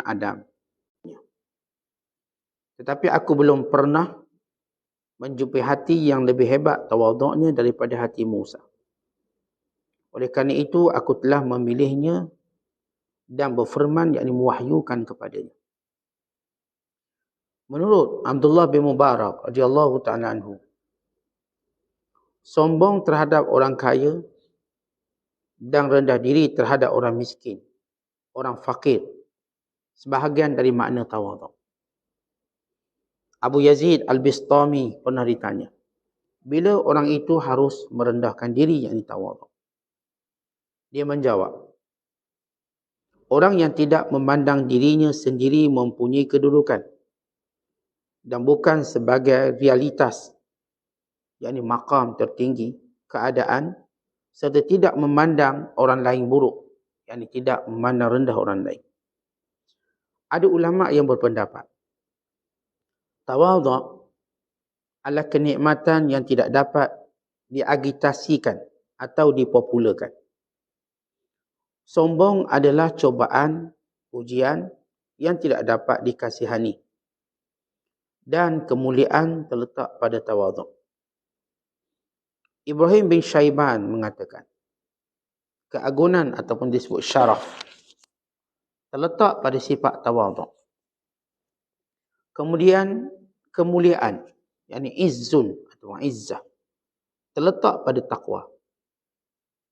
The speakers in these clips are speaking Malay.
Adam. Tetapi aku belum pernah menjumpai hati yang lebih hebat tawaduknya daripada hati Musa. Oleh kerana itu, aku telah memilihnya dan berfirman, yakni mewahyukan kepadanya. Menurut Abdullah bin Mubarak radhiyallahu ta'ala anhu, sombong terhadap orang kaya dan rendah diri terhadap orang miskin, orang fakir, sebahagian dari makna tawaduk. Abu Yazid Al-Bistami pernah ditanya, bila orang itu harus merendahkan diri, yakni tawaduk? Dia menjawab, orang yang tidak memandang dirinya sendiri mempunyai kedudukan dan bukan sebagai realitas, yakni maqam tertinggi, keadaan, serta tidak memandang orang lain buruk, yakni tidak memandang rendah orang lain. Ada ulama yang berpendapat, tawaduk adalah kenikmatan yang tidak dapat diagitasikan atau dipopularkan. Sombong adalah cobaan, ujian yang tidak dapat dikasihani. Dan kemuliaan terletak pada tawaduk. Ibrahim bin Syaiban mengatakan, keagungan ataupun disebut syaraf terletak pada sifat tawaduk. Kemudian kemuliaan, yakni izzun atau izzah, terletak pada takwa.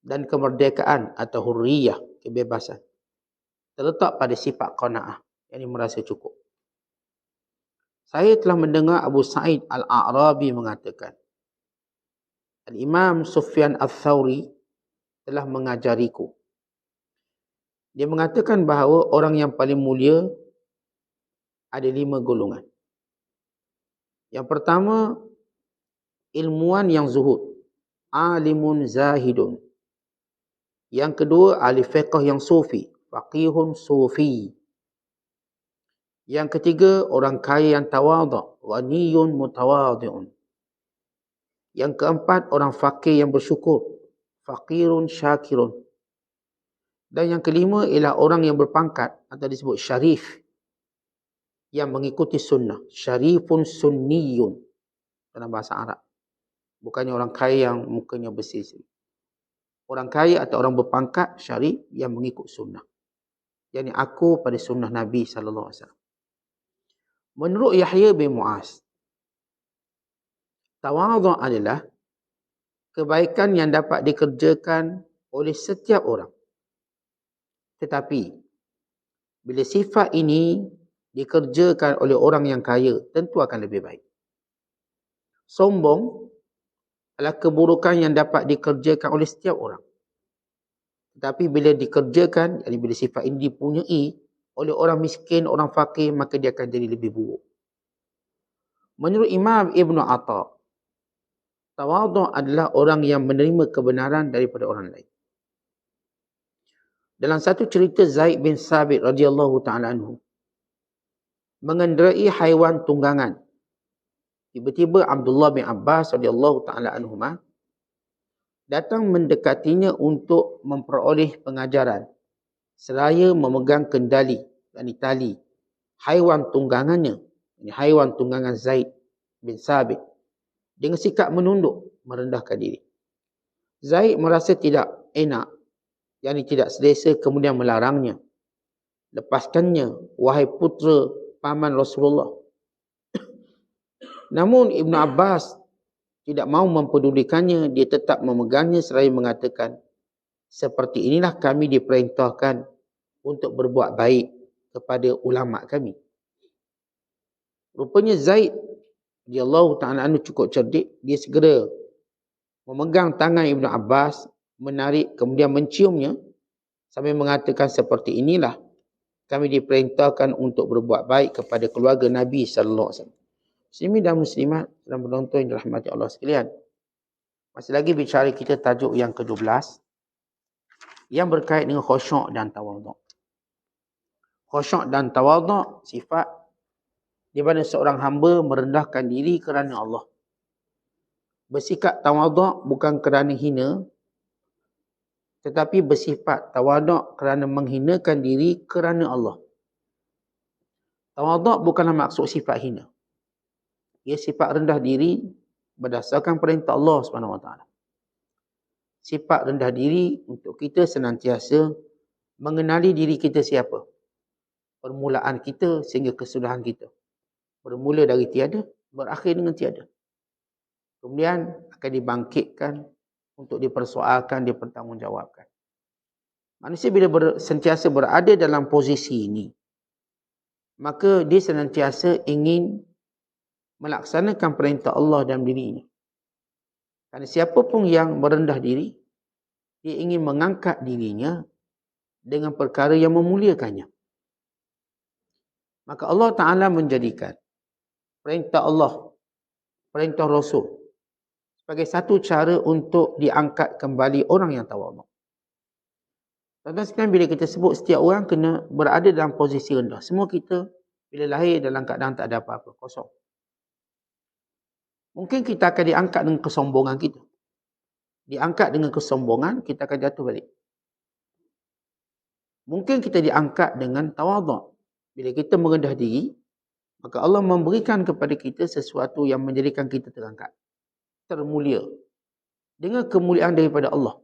Dan kemerdekaan atau hurriyah, kebebasan, terletak pada sifat qanaah, yakni merasa cukup. Saya telah mendengar Abu Sa'id Al-A'rabi mengatakan, Al-Imam Sufyan Al-Thawri telah mengajariku. Dia mengatakan bahawa orang yang paling mulia ada 5 golongan. Yang pertama, ilmuwan yang zuhud, alimun zahidun. Yang kedua, ahli fiqh yang sufi, faqihun sufi. Yang ketiga, orang kaya yang tawaduk, ghaniyun mutawadhi'un. Yang keempat, orang fakir yang bersyukur, faqirun syakirun. Dan yang kelima ialah orang yang berpangkat atau disebut syarif, yang mengikuti sunnah, syarifun sunniyun dalam bahasa Arab. Bukannya orang kaya yang mukanya bersih. Orang kaya atau orang berpangkat syarif yang mengikut sunnah. Yani aku pada sunnah Nabi SAW. Menurut Yahya bin Mu'az, tawaduk adalah kebaikan yang dapat dikerjakan oleh setiap orang. Tetapi, bila sifat ini dikerjakan oleh orang yang kaya, tentu akan lebih baik. Sombong adalah keburukan yang dapat dikerjakan oleh setiap orang. Tetapi bila dikerjakan, yani bila sifat ini dipunyai oleh orang miskin, orang fakir, maka dia akan jadi lebih buruk. Menurut Imam Ibn Atta, tawaduk adalah orang yang menerima kebenaran daripada orang lain. Dalam satu cerita, Zaid bin Sabit radhiyallahu ta'ala anhu mengendarai haiwan tunggangan. Tiba-tiba Abdullah bin Abbas radhiyallahu ta'ala anhuma datang mendekatinya untuk memperoleh pengajaran seraya memegang kendali, yakni tali haiwan tunggangannya, ini haiwan tunggangan Zaid bin Sabit, dengan sikap menunduk, merendahkan diri. Zaid merasa tidak enak, yakni tidak selesa, kemudian melarangnya. Lepaskannya, wahai putera paman Rasulullah. Namun Ibn Abbas tidak mahu mempedulikannya, dia tetap memegangnya seraya mengatakan, seperti inilah kami diperintahkan untuk berbuat baik kepada ulama kami. Rupanya Zaid radhiyallahu ta'ala anhu cukup cerdik, dia segera memegang tangan Ibn Abbas, menarik, kemudian menciumnya sambil mengatakan, seperti inilah kami diperintahkan untuk berbuat baik kepada keluarga Nabi SAW. Muslimin dan muslimat dan penonton yang dirahmati Allah sekalian. Masih lagi bicara kita tajuk yang ke-12 yang berkait dengan khusyuk dan tawaduk. Khusyuk dan tawaduk sifat di mana seorang hamba merendahkan diri kerana Allah. Bersikap tawaduk bukan kerana hina, tetapi bersifat tawaduk kerana menghinakan diri kerana Allah. Tawaduk bukanlah maksud sifat hina. Ia sifat rendah diri berdasarkan perintah Allah SWT. Sifat rendah diri untuk kita senantiasa mengenali diri kita siapa. Permulaan kita sehingga kesudahan kita. Bermula dari tiada, berakhir dengan tiada. Kemudian akan dibangkitkan untuk dipersoalkan, dipertanggungjawabkan. Manusia bila sentiasa berada dalam posisi ini, maka dia senantiasa ingin melaksanakan perintah Allah dalam dirinya. Kerana siapa pun yang merendah diri, dia ingin mengangkat dirinya dengan perkara yang memuliakannya. Maka Allah Ta'ala menjadikan perintah Allah, perintah Rasul sebagai satu cara untuk diangkat kembali orang yang tawaduk. Tuan-tuan sekalian, bila kita sebut setiap orang kena berada dalam posisi rendah. Semua kita bila lahir dalam keadaan tak ada apa-apa, kosong. Mungkin kita akan diangkat dengan kesombongan kita. Diangkat dengan kesombongan, kita akan jatuh balik. Mungkin kita diangkat dengan tawaduk. Bila kita merendah diri, maka Allah memberikan kepada kita sesuatu yang menjadikan kita terangkat, termulia, dengan kemuliaan daripada Allah.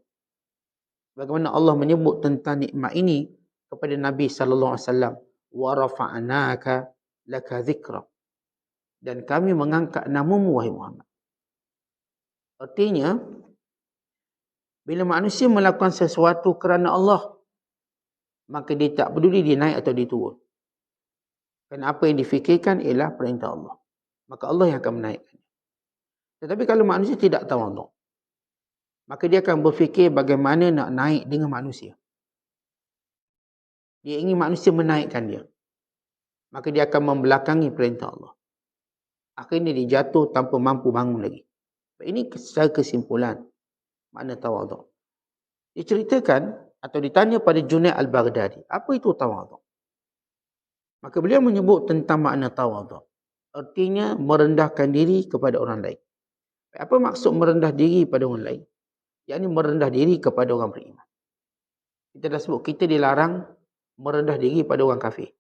Bagaimana Allah menyebut tentang nikmat ini kepada Nabi SAW. Wa rafa'naka laka dzikra. Dan kami mengangkat namamu, wahai Muhammad. Artinya, bila manusia melakukan sesuatu kerana Allah, maka dia tak peduli dia naik atau dia turun. Kerana apa yang difikirkan ialah perintah Allah. Maka Allah yang akan menaikkan. Tetapi kalau manusia tidak tawaduk, maka dia akan berfikir bagaimana nak naik dengan manusia. Dia ingin manusia menaikkan dia. Maka dia akan membelakangi perintah Allah. Akhirnya dia jatuh tanpa mampu bangun lagi. Ini secara kesimpulan makna tawaduk. Diceritakan atau ditanya pada Junaid Al-Baghdadi, apa itu tawaduk? Maka beliau menyebut tentang makna tawaduk. Artinya merendahkan diri kepada orang lain. Apa maksud merendah diri pada orang lain? Yakni merendah diri kepada orang beriman. Kita dah sebut, kita dilarang merendah diri pada orang kafir.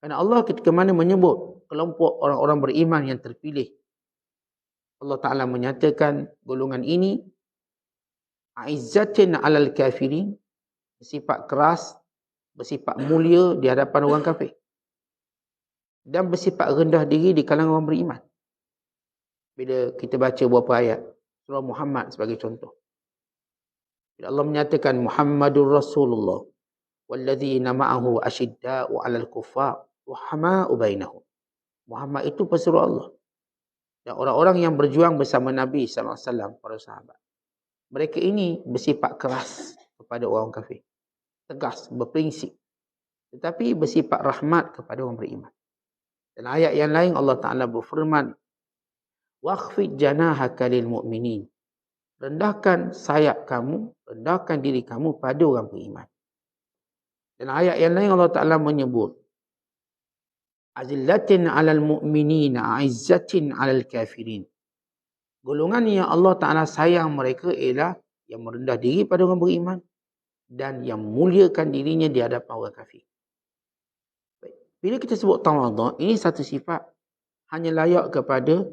Kerana Allah ketika mana menyebut kelompok orang-orang beriman yang terpilih, Allah Ta'ala menyatakan golongan ini aizzatin alal kafirin, bersifat keras, bersifat mulia di hadapan orang kafir, dan bersifat rendah diri di kalangan orang beriman. Bila kita baca beberapa ayat surah Muhammad sebagai contoh, bila Allah menyatakan Muhammadur Rasulullah walladzina ma'ahu asyidda'u 'alal kuffar rahama'u bainahum. Muhammad itu pesuruh Allah. Dan orang-orang yang berjuang bersama Nabi SAW, para sahabat, mereka ini bersifat keras kepada orang kafir. Tegas, berprinsip. Tetapi bersifat rahmat kepada orang beriman. Dan ayat yang lain Allah Ta'ala berfirman, waqfid janahaka lil mu'minin. Rendahkan sayap kamu, rendahkan diri kamu pada orang beriman. Dan ayat yang lain Allah Ta'ala menyebut, azillatin alal mu'minina, aizzatin alal kafirin. Golongan yang Allah Ta'ala sayang mereka ialah yang merendah diri pada orang beriman dan yang muliakan dirinya di hadapan orang kafir. Bila kita sebut tawaduk, ini satu sifat hanya layak kepada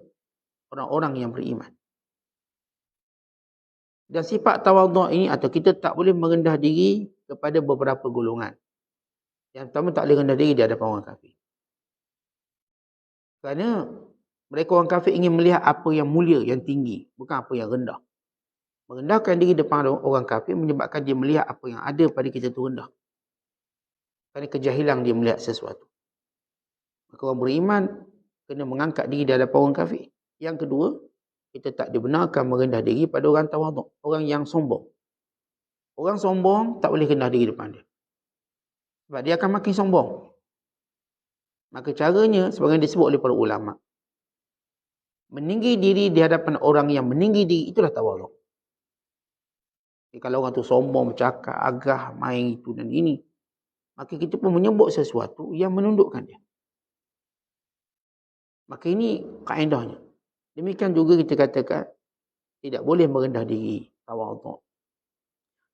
orang-orang yang beriman. Dan sifat tawaduk ini, atau kita tak boleh merendah diri kepada beberapa golongan. Yang pertama, tak boleh rendah diri di hadapan orang kafir. Kerana mereka orang kafir ingin melihat apa yang mulia, yang tinggi, bukan apa yang rendah. Merendahkan diri depan orang kafir menyebabkan dia melihat apa yang ada pada kita tu rendah. Kerana kejahilan dia melihat sesuatu. Maka orang beriman kena mengangkat diri di hadapan orang kafir. Yang kedua, kita tak dibenarkan merendah diri pada orang tawaduk, orang yang sombong. Orang sombong tak boleh rendah diri depan dia. Sebab dia akan makin sombong. Maka caranya, sebagaimana disebut oleh para ulama, meninggi diri di hadapan orang yang meninggi diri, itulah tawaduk. Kalau orang tu sombong, bercakap, agah, main itu dan ini, maka kita pun menyebut sesuatu yang menundukkan dia. Maka ini kaedahnya. Demikian juga kita katakan, tidak boleh merendah diri, tawaduk,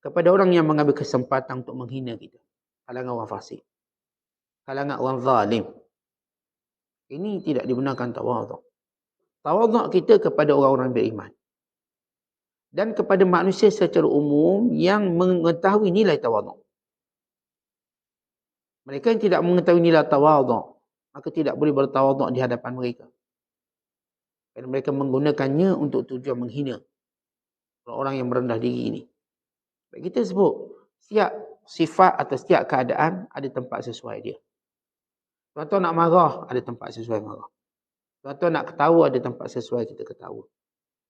kepada orang yang mengambil kesempatan untuk menghina kita, kalangan orang fasik. kalangan orang zalim. Ini tidak dibenarkan tawaduk. Tawaduk kita kepada orang-orang beriman. Dan kepada manusia secara umum yang mengetahui nilai tawaduk. Mereka yang tidak mengetahui nilai tawaduk, maka tidak boleh bertawaduk di hadapan mereka. Kerana mereka menggunakannya untuk tujuan menghina orang yang merendah diri ini. Kita sebut, setiap sifat atau setiap keadaan ada tempat sesuai dia. Tuan-tuan nak marah, ada tempat sesuai marah. Tuan-tuan nak ketawa, ada tempat sesuai kita ketawa.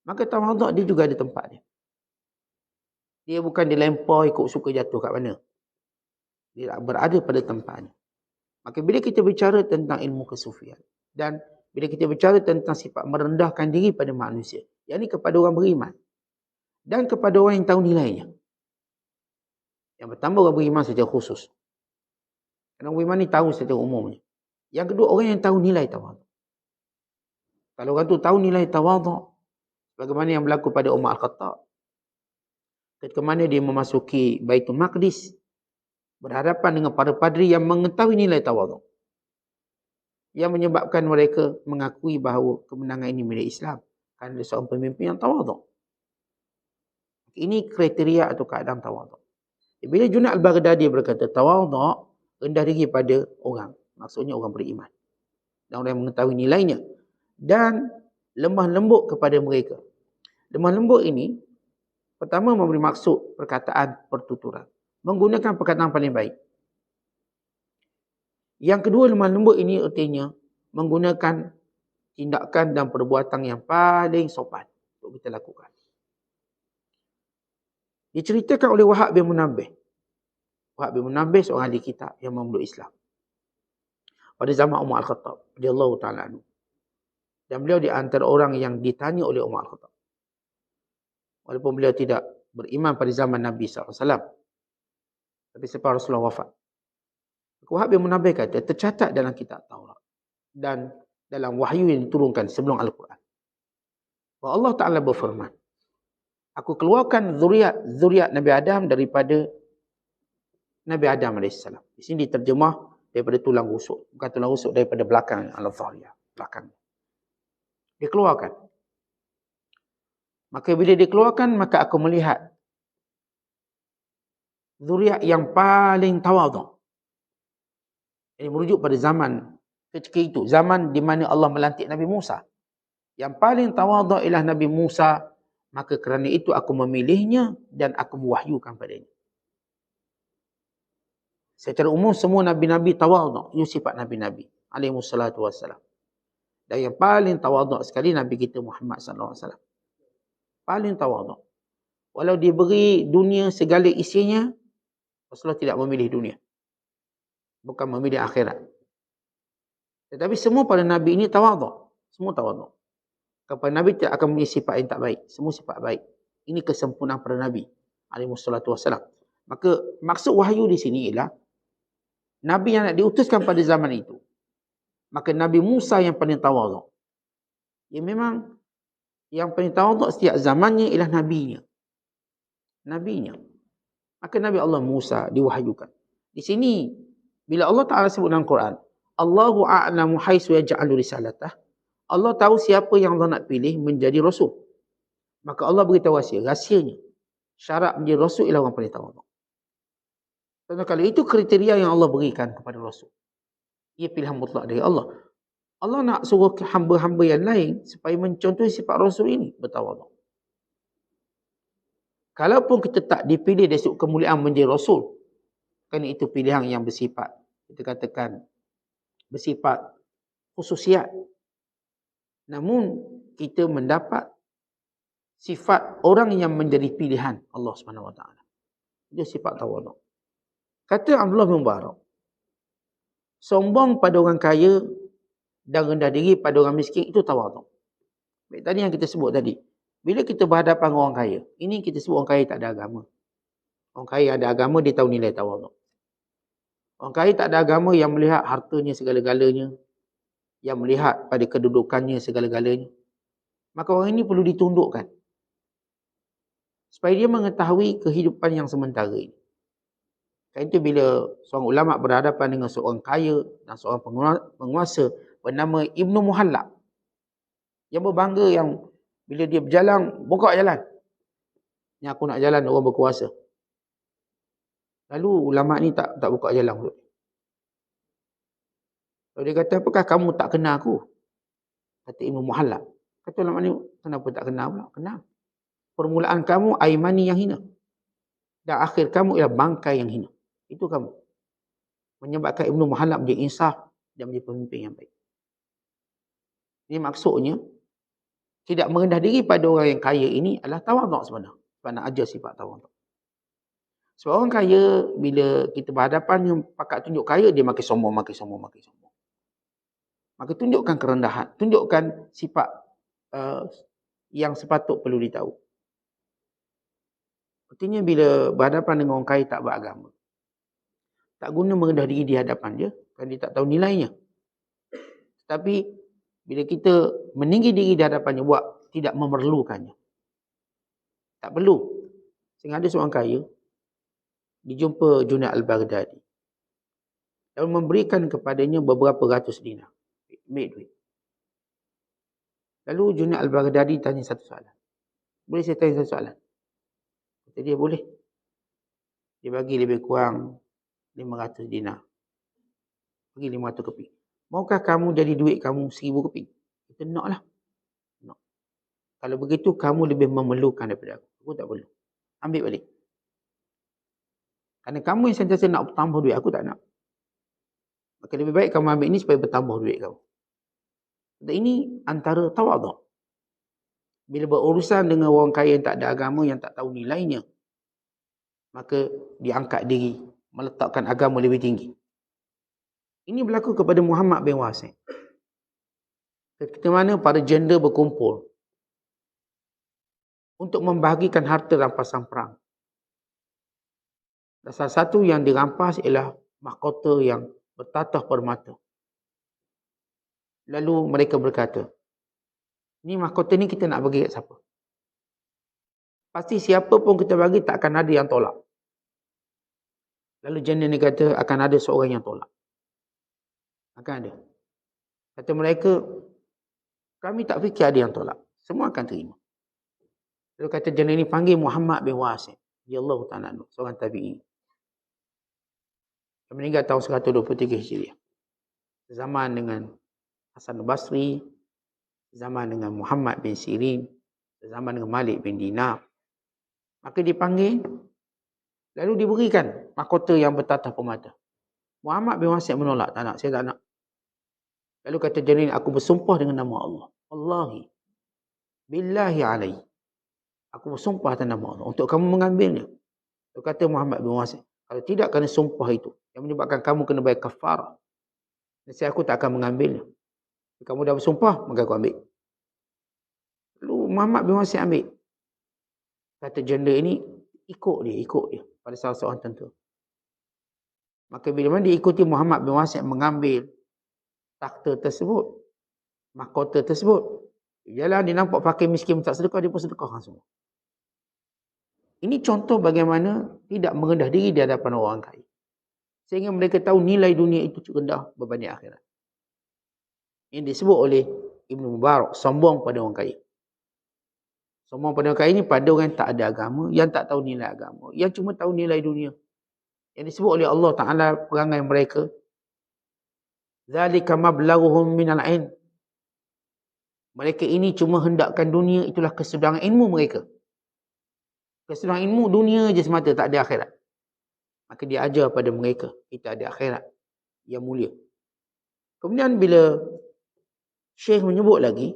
Maka tawaduk dia juga ada tempat dia. Dia bukan dilempar ikut suka jatuh kat mana. Dia berada pada tempatnya. Maka bila kita bicara tentang ilmu kesufian, dan bila kita bicara tentang sifat merendahkan diri pada manusia, yang ini kepada orang beriman, dan kepada orang yang tahu nilainya. Yang pertama, orang beriman secara khusus. Kerana orang beriman ni tahu secara umumnya. Yang kedua, orang yang tahu nilai tawaduk. Kalau orang tu tahu nilai tawaduk, bagaimana yang berlaku pada Umar Al-Khattab. Ketika mana dia memasuki Baitul Maqdis, berhadapan dengan para padri yang mengetahui nilai tawaduk. Yang menyebabkan mereka mengakui bahawa kemenangan ini milik Islam. Kerana dia seorang pemimpin yang tawaduk. Ini kriteria atau keadaan tawaduk. Bila Junaid Al-Baghdadi berkata tawaduk, rendah diri pada orang. Maksudnya orang beriman. Dan orang yang mengetahui nilainya. Dan lemah lembut kepada mereka. Lemah lembut ini, pertama memberi maksud perkataan pertuturan. Menggunakan perkataan paling baik. Yang kedua, lemah lembut ini artinya menggunakan tindakan dan perbuatan yang paling sopan untuk kita lakukan. Diceritakan oleh Wahab bin Munabbih. Wahab bin Munabbih seorang ahli kitab yang memeluk Islam. Pada zaman Umar Al-Khattab radhiyallahu ta'ala anhu. Dan beliau di antara orang yang ditanya oleh Umar Al-Khattab. Walaupun beliau tidak beriman pada zaman Nabi SAW. Tapi selepas Rasulullah wafat. Wahab bin Munabbih kata, tercatat dalam kitab Taurat. Dan dalam wahyu yang diturunkan sebelum Al-Quran. Bahawa Allah Ta'ala berfirman. Aku keluarkan zuriat Nabi Adam daripada Nabi Adam AS. Di sini diterjemah daripada tulang rusuk. Bukan tulang rusuk, daripada belakang. Al-Zahiriyah. Belakang. Dikeluarkan. Maka bila dikeluarkan, maka aku melihat zuriat yang paling tawaduk. Ini merujuk pada zaman ketika itu. Zaman di mana Allah melantik Nabi Musa. Yang paling tawaduk ialah Nabi Musa. Maka kerana itu aku memilihnya dan aku mewahyukan padanya. Secara umum semua Nabi-Nabi tawaduk. Itu sifat Nabi-Nabi. Alaihissalatu wassalam. Dan yang paling tawaduk sekali Nabi kita Muhammad SAW. Paling tawaduk. Walau diberi dunia segala isinya, Rasulullah tidak memilih dunia. Bukan memilih akhirat. Tetapi semua para Nabi ini tawaduk. Semua tawaduk. Kepada Nabi tidak akan memilih sifat yang tak baik. Semua sifat baik. Ini kesempurnaan para Nabi. Alaihissalatu wassalam. Maka maksud wahyu di sini ialah Nabi yang nak diutuskan pada zaman itu. Maka Nabi Musa yang paling tawaduk. Ya memang yang paling tawaduk setiap zamannya ialah Nabinya. Nabinya. Maka Nabi Allah Musa diwahyukan. Di sini, bila Allah Ta'ala sebut dalam Quran, Allahu a'lamu haitsu yaj'alu risalatah. Allah tahu siapa yang Allah nak pilih menjadi Rasul. Maka Allah beritahu rahsianya. Syarat menjadi Rasul ialah orang paling tawaduk. Kerana kalau itu kriteria yang Allah berikan kepada Rasul. Ia pilihan mutlak dari Allah. Allah nak suruh hamba-hamba yang lain supaya mencontohi sifat Rasul ini bertawaduk. Kalaupun kita tak dipilih dari sudut kemuliaan menjadi Rasul, kerana itu pilihan yang bersifat, kita katakan, bersifat khususiat. Namun, kita mendapat sifat orang yang menjadi pilihan Allah SWT. Itu sifat tawaduk. Kata Abdullah bin Mubarak, sombong pada orang kaya dan rendah diri pada orang miskin itu tawaduk. Baik, tadi yang kita sebut tadi. Bila kita berhadapan dengan orang kaya, ini kita sebut orang kaya tak ada agama. Orang kaya ada agama, dia tahu nilai tawaduk. Orang kaya tak ada agama yang melihat hartanya segala-galanya, yang melihat pada kedudukannya segala-galanya. Maka orang ini perlu ditundukkan. Supaya dia mengetahui kehidupan yang sementara ini. Kan itu bila seorang ulama berhadapan dengan seorang kaya dan seorang penguasa bernama Ibnu Muhallab. Yang berbangga yang bila dia berjalan, buka jalan. Yang aku nak jalan orang berkuasa. Lalu ulama ni tak buka jalan. Lalu dia kata, apakah kamu tak kenal aku? Kata Ibnu Muhallab. Kata ulama ni, kenapa tak kenal pula? Kenal. Permulaan kamu air mani yang hina. Dan akhir kamu ialah bangkai yang hina. Itu kamu. Menyebabkan Ibnu Muhallab menjadi insaf dan menjadi pemimpin yang baik. Ini maksudnya, tidak merendah diri pada orang yang kaya ini adalah tawaduk sebenarnya. Sebab nak ajar sifat tawaduk. Sebab orang kaya, bila kita berhadapan dengan pakat tunjuk kaya, dia makin sombong. Maka tunjukkan kerendahan. Tunjukkan sifat yang sepatut perlu ditahu. Artinya bila berhadapan dengan orang kaya tak beragama, tak guna merendah diri di hadapan dia, kerana dia tak tahu nilainya. Tetapi bila kita meninggi diri di hadapannya, buat tidak memerlukannya. Tak perlu. Sehingga ada seorang kaya, dijumpa Junaid al-Baghdadi. Lalu memberikan kepadanya beberapa ratus dinar. Ambil duit. Lalu Junaid al-Baghdadi tanya satu soalan. Boleh saya tanya satu soalan? Kata dia, boleh. Dia bagi lebih kurang 500 dinar. Bagi 500 keping. Maukah kamu jadi duit kamu 1000 keping? Kita nak lah. Nak. Kalau begitu, kamu lebih memerlukan daripada aku. Aku tak perlu. Ambil balik. Kerana kamu yang sentiasa nak bertambah duit, aku tak nak. Maka lebih baik kamu ambil ini supaya bertambah duit kamu. Dan ini antara tawaduk. Bila berurusan dengan orang kaya yang tak ada agama, yang tak tahu nilainya, maka diangkat diri, meletakkan agama lebih tinggi. Ini berlaku kepada Muhammad bin Wasi'. Ketika mana para janda berkumpul untuk membahagikan harta rampasan perang. Dan salah satu yang dirampas ialah mahkota yang bertatah permata. Lalu mereka berkata, ni mahkota ni kita nak bagi kat siapa? Pasti siapa pun kita bagi takkan ada yang tolak. Lalu janda ni kata akan ada seorang yang tolak. Akan ada. Kata mereka, kami tak fikir ada yang tolak. Semua akan terima. Lalu kata janda ni panggil Muhammad bin Wasi'. Radhiyallahu ta'ala anhu, seorang tabi'i. Yang meninggal tahun 123 Hijriah. Zaman dengan Hasan al-Basri, zaman dengan Muhammad bin Sirin, zaman dengan Malik bin Dinar. Maka dipanggil, lalu diberikan mahkota yang bertatah permata. Muhammad bin Wasi' menolak, tak nak, saya tak nak. Lalu kata Jalil, aku bersumpah dengan nama Allah. Wallahi, billahi alaihi. Aku bersumpah atas nama Allah untuk kamu mengambilnya. Lalu kata Muhammad bin Wasi', kalau tidak kerana sumpah itu, yang menyebabkan kamu kena bayar kafarah, nescaya aku tak akan mengambilnya. Kamu dah bersumpah, maka aku ambil. Lalu Muhammad bin Wasi' ambil. Kata janda ini, ikut dia pada salah seorang tentera. Maka bila mana diikuti Muhammad bin Wasi' mengambil takhta tersebut, mahkota tersebut, ialah dia nampak fakir miskin tak sedekah, dia pun sedekahkan semua. Ini contoh bagaimana tidak merendah diri di hadapan orang kaya. Sehingga mereka tahu nilai dunia itu cukup rendah berbanding akhirat. Ini disebut oleh Ibnu Mubarak, sombong pada orang kaya. Sombong pada orang kaya ini pada orang yang tak ada agama, yang tak tahu nilai agama, yang cuma tahu nilai dunia. Yang disebut oleh Allah Ta'ala perangai mereka, Zalika mablaghuhum minal ilm. Mereka ini cuma hendakkan dunia, itulah kesudahan ilmu mereka. Kesudahan ilmu dunia je semata, tak ada akhirat. Maka dia ajar pada mereka, kita ada akhirat yang mulia. Kemudian bila Syekh menyebut lagi,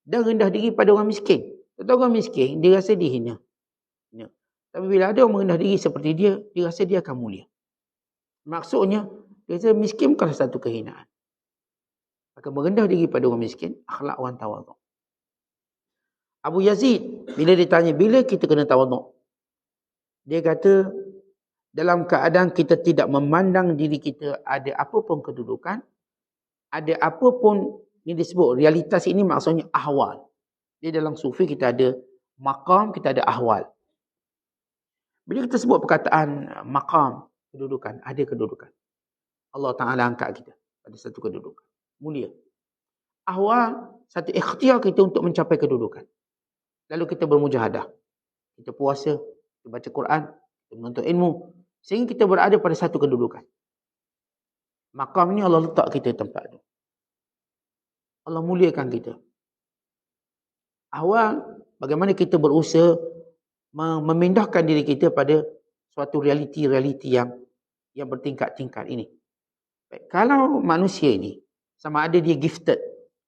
dan rendah diri pada orang miskin. Tentu orang miskin, dia rasa dihina. Ya. Tapi bila ada orang merendah diri seperti dia, dia rasa dia akan mulia. Maksudnya, dia rasa miskin bukanlah satu kehinaan. Maka merendah diri pada orang miskin, akhlak orang tawaduk. Abu Yazid, bila ditanya, bila kita kena tawaduk? Dia kata, dalam keadaan kita tidak memandang diri kita ada apa pun kedudukan, ada apa pun, ini disebut, realitas ini maksudnya ahwal. Di dalam sufi kita ada maqam, kita ada ahwal. Bila kita sebut perkataan maqam, Kedudukan, ada kedudukan. Allah Ta'ala angkat kita pada satu kedudukan. Mulia. Ahwal, satu ikhtiar kita untuk mencapai kedudukan. Lalu kita bermujahadah. Kita puasa, kita baca Quran, kita menuntut ilmu. Sehingga kita berada pada satu kedudukan. Maqam ni Allah letak kita tempat tu. Allah muliakan kita. Awal, bagaimana kita berusaha memindahkan diri kita pada suatu realiti-realiti yang bertingkat-tingkat ini. Baik, kalau manusia ini, sama ada dia gifted,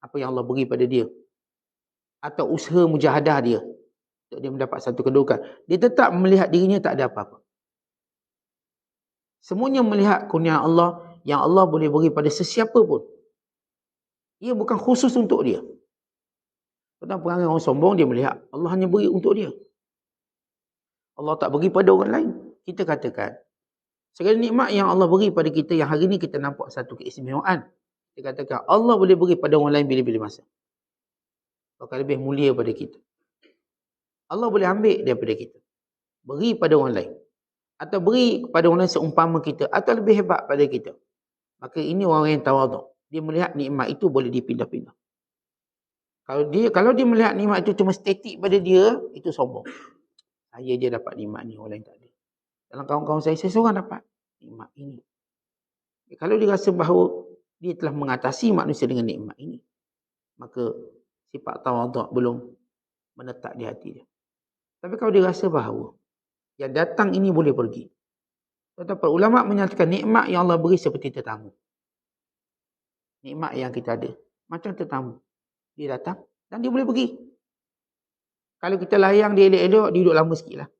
apa yang Allah beri pada dia, atau usaha mujahadah dia, untuk dia mendapat satu kedudukan, dia tetap melihat dirinya tak ada apa-apa. Semuanya melihat kurnia Allah, yang Allah boleh beri pada sesiapa pun. Ia bukan khusus untuk dia. Tentang perangai orang sombong, dia melihat Allah hanya beri untuk dia. Allah tak beri pada orang lain. Kita katakan, segala nikmat yang Allah beri pada kita, yang hari ini kita nampak satu keistimewaan. Kita katakan, Allah boleh beri pada orang lain bila-bila masa. Bahkan lebih mulia pada kita. Allah boleh ambil daripada kita. Beri pada orang lain. Atau beri kepada orang lain seumpama kita. Atau lebih hebat pada kita. Maka ini orang yang tawaduk. Dia melihat nikmat itu boleh dipindah-pindah. Kalau dia melihat nikmat itu cuma statik pada dia, itu sombong. Saya je dapat nikmat ni, orang lain tak ada. Dalam kawan-kawan saya seorang dapat nikmat ini. Kalau dia rasa bahawa dia telah mengatasi manusia dengan nikmat ini, maka sifat tawaduk belum menetap di hati dia. Tapi kalau dia rasa bahawa yang datang ini boleh pergi. Tetapi ulama menyatakan nikmat yang Allah beri seperti tetamu. Nikmat yang kita ada macam tetamu. Dia datang dan dia boleh pergi. Kalau kita layang dia elok-elok, dia duduk lama sikit lah.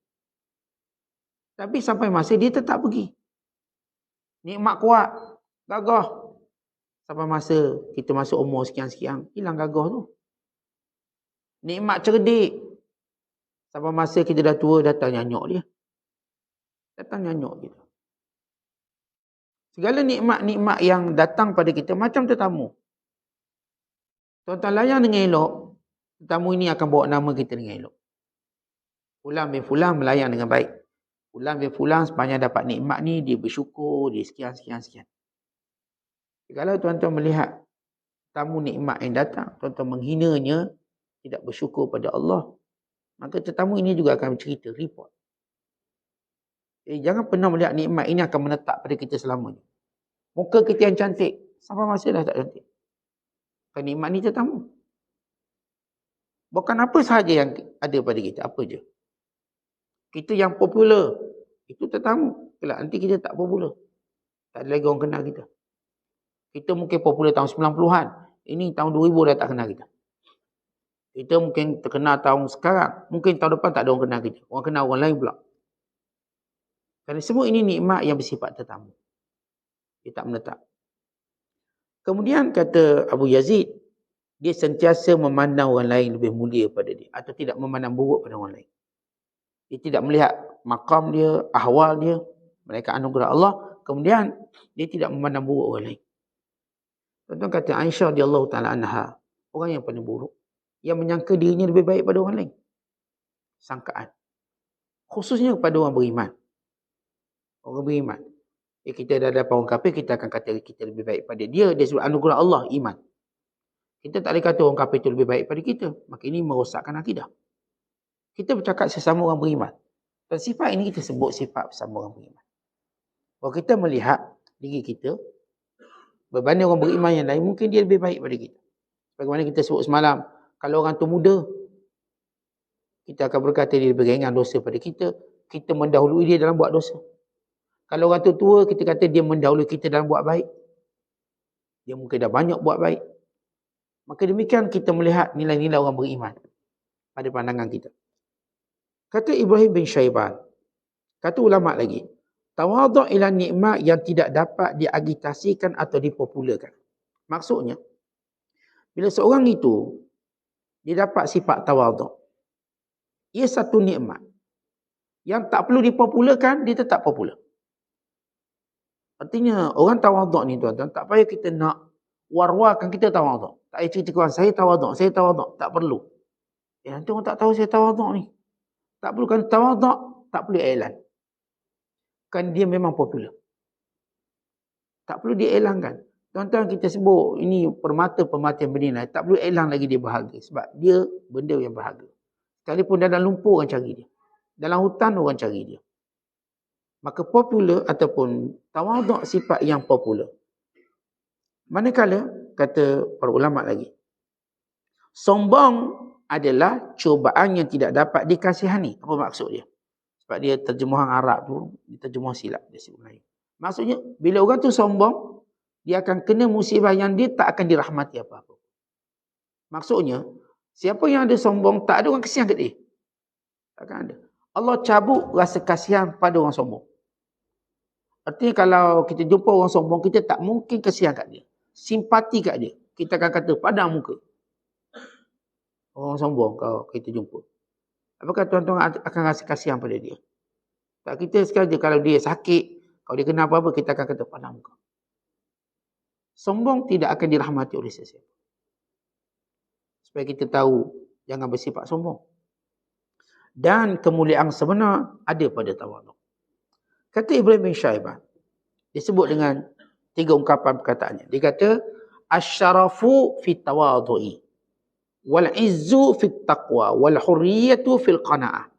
Tapi sampai masa dia tetap pergi. Nikmat kuat, gagah. Sampai masa kita masuk umur sekian-sekian, hilang gagah tu. Nikmat cerdik. Sampai masa kita dah tua, datang nyanyuk dia. Datang nyanyuk kita. Segala nikmat-nikmat yang datang pada kita macam tetamu. Tuan-tuan layan dengan elok, tetamu ini akan bawa nama kita dengan elok. Fulan bin Fulan melayan dengan baik. Fulan bin Fulan sepanjang dapat nikmat ni, dia bersyukur, dia sekian. Kalau tuan-tuan melihat tamu nikmat yang datang, tuan-tuan menghinanya, tidak bersyukur pada Allah, maka tetamu ini juga akan bercerita, report. Jadi jangan pernah melihat nikmat ini akan menetap pada kita selamanya. Muka kita yang cantik, sampai masa dah tak cantik. Kan nikmat ni tetamu. Bukan apa sahaja yang ada pada kita, apa je. Kita yang popular, itu tetamu. Kelak nanti kita tak popular. Tak ada lagi orang kenal kita. Kita mungkin popular tahun 90-an. Ini tahun 2000 dah tak kenal kita. Kita mungkin terkenal tahun sekarang. Mungkin tahun depan tak ada orang kenal kita. Orang kenal orang lain pula. Kerana semua ini nikmat yang bersifat tetamu. Dia tak menetap. Kemudian kata Abu Yazid, dia sentiasa memandang orang lain lebih mulia pada dia. Atau tidak memandang buruk pada orang lain. Dia tidak melihat maqam dia, ahwal dia. Mereka anugerah Allah. Kemudian, dia tidak memandang buruk orang lain. Tuan-tuan kata Aisyah radhiyallahu ta'ala anha, orang yang paling buruk. Yang menyangka dirinya lebih baik pada orang lain. Sangkaan. Khususnya kepada orang beriman. Orang beriman. Kita dah dapat orang kafir, kita akan kata kita lebih baik pada dia. Dia sebut anugerah Allah, iman. Kita tak boleh kata orang kafir itu lebih baik pada kita. Maka ini merosakkan akidah. Kita bercakap sesama orang beriman. Dan sifat ini kita sebut sifat bersama orang beriman. Kalau kita melihat diri kita, berbanding orang beriman yang lain, mungkin dia lebih baik pada kita. Bagaimana kita sebut semalam, kalau orang tu muda, kita akan berkata dia lebih ringan dosa pada kita. Kita mendahului dia dalam buat dosa. Kalau orang tu tua, kita kata dia mendahului kita dalam buat baik. Dia mungkin dah banyak buat baik. Maka demikian kita melihat nilai-nilai orang beriman pada pandangan kita. Kata Ibrahim bin Syaiban, kata ulama lagi, tawaduk ila nikmat yang tidak dapat diagitasikan atau dipopularkan. Maksudnya, bila seorang itu, dia dapat sifat tawaduk, ia satu nikmat yang tak perlu dipopularkan, dia tetap popular. Artinya, orang tawaduk ni tuan-tuan, tak payah kita nak war-warkan kita tawaduk. Tak payah cerita kawan, saya tawaduk. Tak perlu. Nanti orang tak tahu saya tawaduk ni. Tak perlu kan tawaduk, tak perlu iklan. kan dia memang popular. Tak perlu dielangkan. Tuan-tuan kita sebut ini permata-permata yang bernilai, tak perlu elang lagi dia berharga. Sebab dia benda yang berharga. Sekalipun dalam lumpur orang cari dia. Dalam hutan orang cari dia. Maka popular ataupun tawaduk sifat yang popular. Manakala, kata para ulama lagi, sombong adalah cubaan yang tidak dapat dikasihani. Apa maksud dia? Sebab dia terjemahan Arab tu, dia terjemah silap dia sebut Melayu. Maksudnya, bila orang tu sombong, dia akan kena musibah yang dia tak akan dirahmati apa-apa. Maksudnya, siapa yang ada sombong, tak ada orang kasihan kat dia. Takkan ada. Allah cabut rasa kasihan pada orang sombong. Artinya kalau kita jumpa orang sombong, kita tak mungkin kasihan kat dia. Simpati kat dia. Kita akan kata, padam muka. Orang sombong kalau kita jumpa. Apakah tuan-tuan akan rasa kasihan pada dia? Tak, kita sekali kalau dia sakit, kalau dia kena apa-apa, kita akan kata padam muka. Sombong tidak akan dirahmati oleh sesiapa. Supaya kita tahu, jangan bersifat sombong. Dan kemuliaan sebenar ada pada tawaduk. Kata Ibrahim bin Syaibah, disebut dengan 3 ungkapan perkataannya. Dia kata, asyarafu fit tawadu'i, wal izzu fit taqwa, wal hurriyatu fil qana'ah.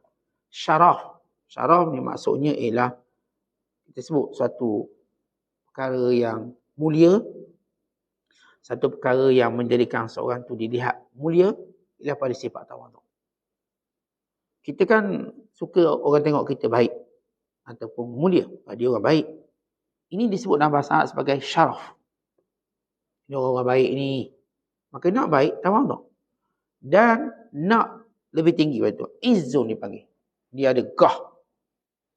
Syaraf. Syaraf ni maksudnya ialah, kita sebut suatu perkara yang mulia, satu perkara yang menjadikan seorang tu dilihat mulia, ialah pada sifat tawaduk. Kita kan suka orang tengok kita baik ataupun mulia, dia orang baik. Ini disebut dalam bahasa Arab sebagai syaraf. Ini orang baik ni. Maka nak baik, tawaduk. Dan nak lebih tinggi pada tu, izzun dipanggil. Dia ada gah.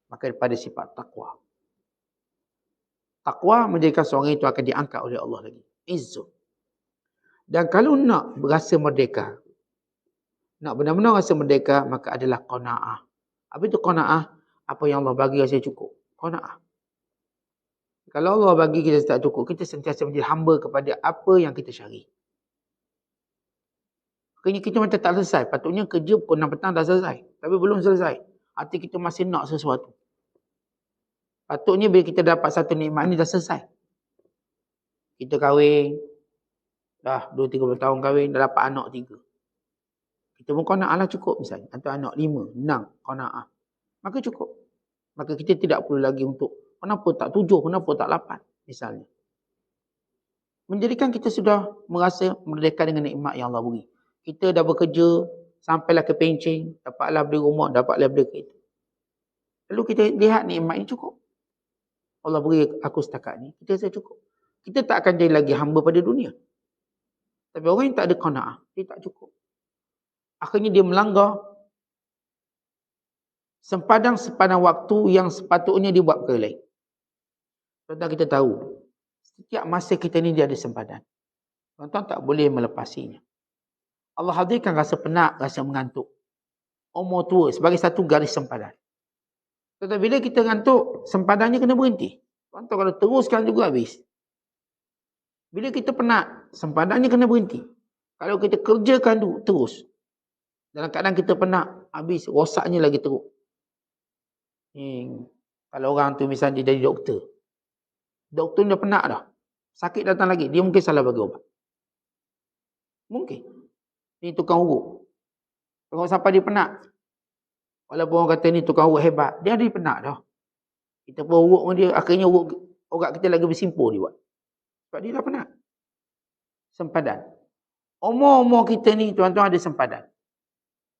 Maka pada sifat taqwa. Taqwa menjadikan seorang itu akan diangkat oleh Allah lagi. Izzun. Dan kalau nak berasa merdeka, nak benar-benar rasa merdeka, maka adalah qanaah. Apa itu qanaah? Apa yang Allah bagi rasa cukup. Qanaah. Kalau Allah bagi kita tak cukup, kita sentiasa menjadi hamba kepada apa yang kita cari. Makanya kita macam tak selesai. Patutnya kerja pukul 6 petang dah selesai. Tapi belum selesai. Hati kita masih nak sesuatu. Patutnya bila kita dapat satu nikmat ni dah selesai. Kita kahwin, dah 2-3 tahun kahwin, dah dapat anak 3. Kita pun qanaah lah cukup misalnya. Atau anak 5, 6, qanaah. Maka cukup. Maka kita tidak perlu lagi untuk, kenapa tak 7, kenapa tak 8 misalnya. Menjadikan kita sudah merasa merdeka dengan nikmat yang Allah beri. Kita dah bekerja, sampailah ke pencing, dapatlah beli rumah, dapatlah beli kereta. Lalu kita lihat nikmat ini cukup. Allah beri aku setakat ni, kita rasa cukup. Kita tak akan jadi lagi hamba pada dunia. Tapi orang yang tak ada qanaah, dia tak cukup. Akhirnya dia melanggar sempadan waktu yang sepatutnya dia buat perkara lain. Tuan-tuan kita tahu, setiap masa kita ni dia ada sempadan. Tuan-tuan tak boleh melepasinya. Allah hadirkan rasa penat, rasa mengantuk. Umur tua sebagai satu garis sempadan. Tuan-tuan, bila kita ngantuk, sempadannya kena berhenti. Tuan-tuan kalau teruskan juga habis. Bila kita penat, sempadannya kena berhenti. Kalau kita kerjakan terus, dalam keadaan kita penat, habis, rosaknya lagi teruk. Kalau orang tu misalnya dia jadi doktor. Doktor dah penat dah. Sakit datang lagi, dia mungkin salah bagi ubat. Mungkin. Ni tukang urut. Tengok sampai dia penat. Walaupun orang kata ni tukang urut hebat, dia ada penat dah. Kita pun urut dengan dia, akhirnya urat kita lagi bersimpul dia buat. Sebab dia dah penat. Sempadan. Umur-umur kita ni, tuan-tuan ada sempadan.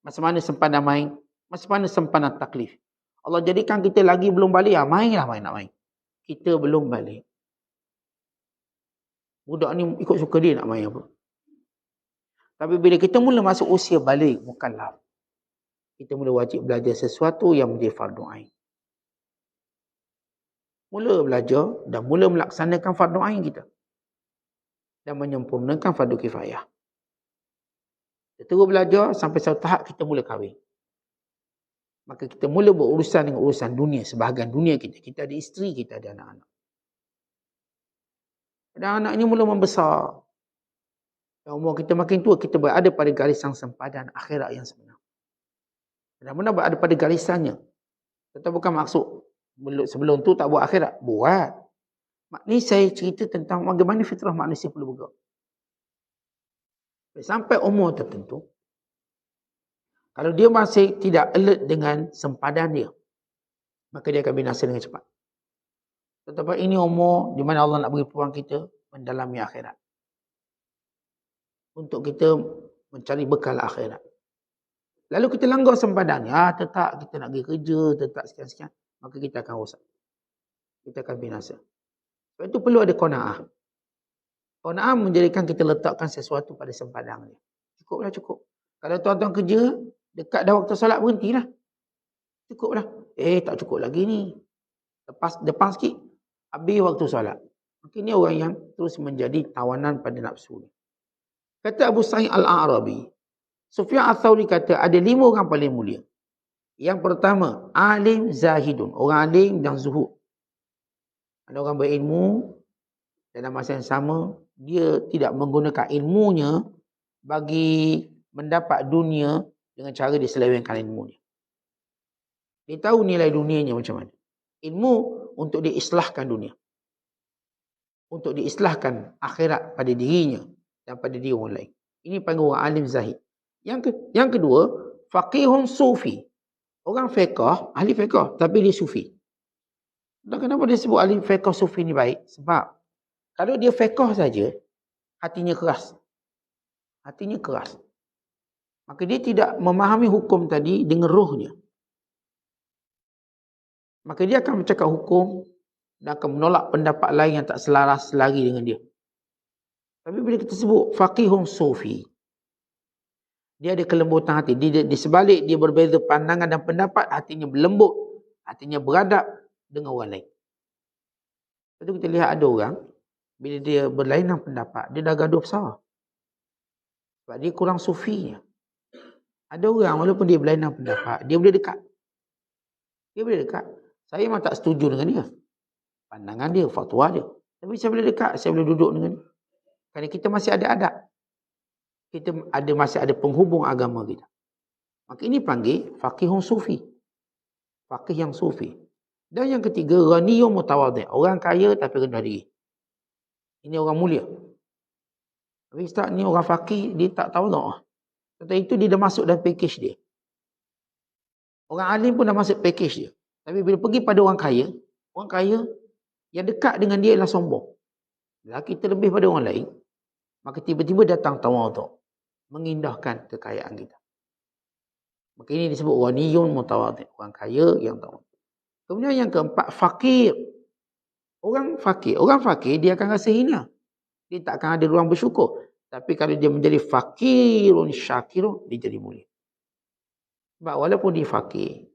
Macam mana sempadan main? Macam mana sempadan taklif? Allah jadikan kita lagi belum balik, mainlah nak main. Kita belum balik. Budak ni ikut suka dia nak main apa. Tapi bila kita mula masuk usia balik, mukallaf, kita mula wajib belajar sesuatu yang menjadi fardu ain. Mula belajar dan mula melaksanakan fardu ain kita. Dan menyempurnakan fardu kifayah. Kita terus belajar sampai satu tahap kita mula kahwin. Maka kita mula berurusan dengan urusan dunia, sebahagian dunia kita. Kita ada isteri, kita ada anak-anak. Dan anak ini mula membesar. Dan umur kita makin tua, kita berada pada garisan sempadan akhirat yang sebenar. Dan benar berada pada garisannya. Tetapi bukan maksud Sebelum tu tak buat akhirat. Buat. Maknanya saya cerita tentang bagaimana fitrah manusia perlu bergerak. Sampai umur tertentu, kalau dia masih tidak alert dengan sempadan dia, maka dia akan binasa dengan cepat. Tetapi ini umur di mana Allah nak beri peluang kita mendalami akhirat. Untuk kita mencari bekal akhirat. Lalu kita langgar sempadan. Tetap kita nak pergi kerja, tetap sekian-sekian. Maka kita akan rosak. Kita akan binasa. Sebab itu perlu ada qanaah. Qanaah menjadikan kita letakkan sesuatu pada sempadan dia. Cukuplah, cukup. Kalau tuan-tuan kerja, dekat dah waktu solat, berhentilah. Cukuplah. Tak cukup lagi ni. Depan sikit, habis waktu solat. Maka ini orang yang terus menjadi tawanan pada nafsu. Kata Abu Sa'id Al-A'rabi, Sufyan Ats-Tsauri kata ada 5 orang paling mulia. Yang pertama, alim zahidun. Orang alim dan zuhud. Ada orang berilmu, dalam masa yang sama, dia tidak menggunakan ilmunya bagi mendapat dunia dengan cara diselewengkan ilmunya. Dia tahu nilai dunianya macam mana. Ilmu untuk diislahkan dunia. Untuk diislahkan akhirat pada dirinya dan pada diri orang lain. Ini panggil orang alim zahid. Yang kedua, faqihun sufi. Orang fiqh, ahli fiqh, tapi dia sufi. Dan kenapa dia sebut ahli fiqh sufi ni baik? Sebab kalau dia fiqh saja, hatinya keras. Hatinya keras. Maka dia tidak memahami hukum tadi dengan rohnya. Maka dia akan bercakap hukum dan akan menolak pendapat lain yang tak selaras lagi dengan dia. Tapi bila kita sebut faqihun sufi, dia ada kelembutan hati. Di sebalik dia berbeza pandangan dan pendapat, hatinya berlembut, hatinya beradab dengan orang lain. Lepas tu kita lihat ada orang, bila dia berlainan pendapat, dia dah gaduh besar. Sebab dia kurang sufinya. Ada orang walaupun dia berlainan pendapat, dia boleh dekat. Dia boleh dekat. Saya memang tak setuju dengan dia. Pandangan dia, fatwa dia. Tapi saya boleh dekat, saya boleh duduk dengan dia. Kerana kita masih ada adab. Kita masih ada penghubung agama kita. Maka ini panggil faqihun sufi. Faqih yang sufi. Dan yang ketiga, ghaniyun mutawadhi'. Orang kaya tapi rendah diri. Ini orang mulia. Tapi Ustaz ni orang faqih, dia tak tahu tak. Setelah itu dia dah masuk dalam package dia. Orang alim pun dah masuk package dia. Tapi bila pergi pada orang kaya yang dekat dengan dia ialah sombong. Bila kita lebih pada orang lain, maka tiba-tiba datang tawadhu', mengindahkan kekayaan kita. Maka ini disebut ghaniyun mutawadhi', orang kaya yang tawadhu'. Kemudian yang keempat, fakir. Orang fakir dia akan rasa hina. Dia tak akan ada ruang bersyukur. Tapi kalau dia menjadi fakirun syakirun, dia jadi mulia. Sebab walaupun dia fakir,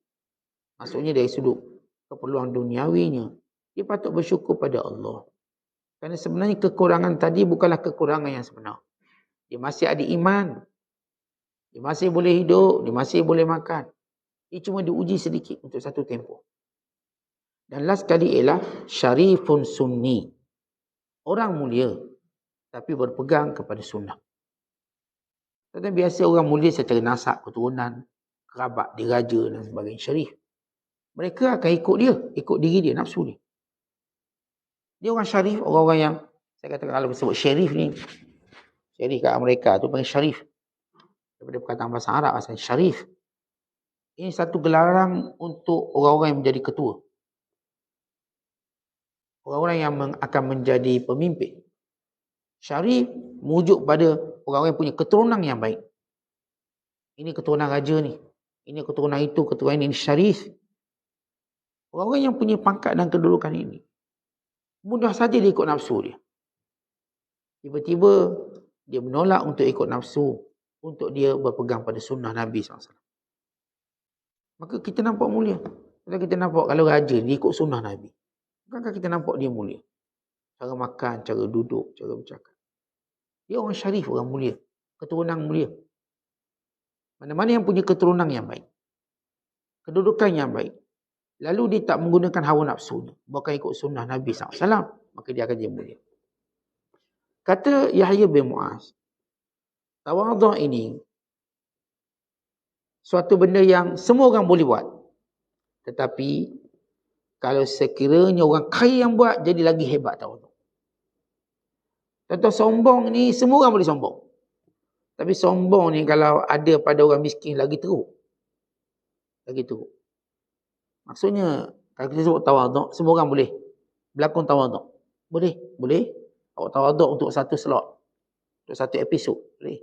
maksudnya dari sudut keperluan duniawinya, dia patut bersyukur pada Allah. Kerana sebenarnya kekurangan tadi bukanlah kekurangan yang sebenar. Dia masih ada iman. Dia masih boleh hidup. Dia masih boleh makan. Dia cuma diuji sedikit untuk satu tempoh. Dan last sekali ialah syarifun sunni. Orang mulia tapi berpegang kepada sunnah. Tetapi biasa orang mulia secara nasab, keturunan, kerabat, diraja dan sebagainya, syarif. Mereka akan ikut dia, ikut diri dia, nafsu dia. Dia orang syarif, orang-orang yang, saya katakan kalau disebut syarif ni, syarif kat Amerika tu panggil syarif. Daripada perkataan bahasa Arab, asal syarif. Ini satu gelaran untuk orang-orang yang menjadi ketua. Orang-orang yang akan menjadi pemimpin. Syarif merujuk pada orang-orang yang punya keturunan yang baik. Ini keturunan raja ni. Ini keturunan itu, keturunan ini syarif. Orang-orang yang punya pangkat dan kedudukan ini, mudah saja dia ikut nafsu dia. Tiba-tiba dia menolak untuk ikut nafsu, untuk dia berpegang pada sunnah Nabi SAW. Maka kita nampak mulia. Kalau kita nampak kalau raja dia ikut sunnah Nabi, bukankah kita nampak dia mulia? Cara makan, cara duduk, cara bercakap. Dia orang syarif, orang mulia. Keturunan mulia. Mana-mana yang punya keturunan yang baik, kedudukan yang baik, lalu dia tak menggunakan hawa nafsunya, bukan ikut sunnah Nabi SAW, maka dia akan jadi mulia. Kata Yahya bin Mu'az, tawadhu' ini suatu benda yang semua orang boleh buat. Tetapi Kalau sekiranya orang kaya yang buat, jadi lagi hebat tawaduk. Contoh sombong ni, semua orang boleh sombong. Tapi sombong ni kalau ada pada orang miskin, lagi teruk. Lagi teruk. Maksudnya, kalau kita sebut tawaduk, semua orang boleh berlakon tawaduk. Boleh. Boleh. Awak tawaduk untuk satu slot. Untuk satu episod. Boleh.